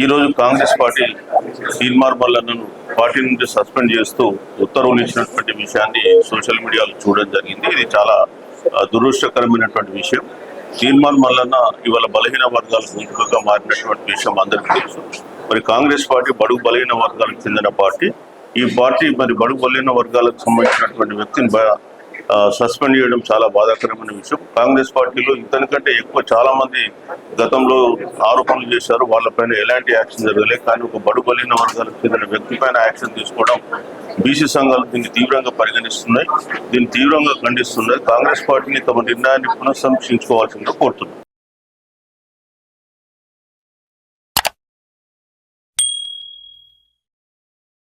ఈరోజు Congress party Teenmar మల్లన్నను party నుంచి suspend చేస్తూ ఉత్తర్వులు ఇచ్చినటువంటి విషయాన్ని సోషల్ మీడియాలో చూడడం జరిగింది. ఇది చాలా దురదృష్టకరమైనటువంటి విషయం. తీన్మార్ మల్లన్న ఇవాళ బలహీన వర్గాలకు గొంతుకగా మారినటువంటి విషయం అందరికీ తెలుసు. మరి కాంగ్రెస్ పార్టీ బడుగు బలహీన వర్గాలకు చెందిన పార్టీ. ఈ పార్టీ మరి బడుగు బలహీన వర్గాలకు సంబంధించినటువంటి వ్యక్తిని సస్పెండ్ చేయడం చాలా బాధాకరమైన విషయం. కాంగ్రెస్ పార్టీలో ఇతనికంటే ఎక్కువ చాలా మంది గతంలో ఆరోపణలు చేశారు. వాళ్ళపైన ఎలాంటి యాక్షన్ జరగలేదు. కానీ ఒక బడుగు బలహీన వర్గాలకు చెందిన వ్యక్తి పైన యాక్షన్ తీసుకోవడం బీసీ సంఘాలు దీన్ని తీవ్రంగా పరిగణిస్తున్నాయి, దీన్ని తీవ్రంగా ఖండిస్తున్నాయి. కాంగ్రెస్ పార్టీని తమ నిర్ణయాన్ని పునఃసమీక్షించుకోవాల్సిందిగా కోరుతున్నాయి.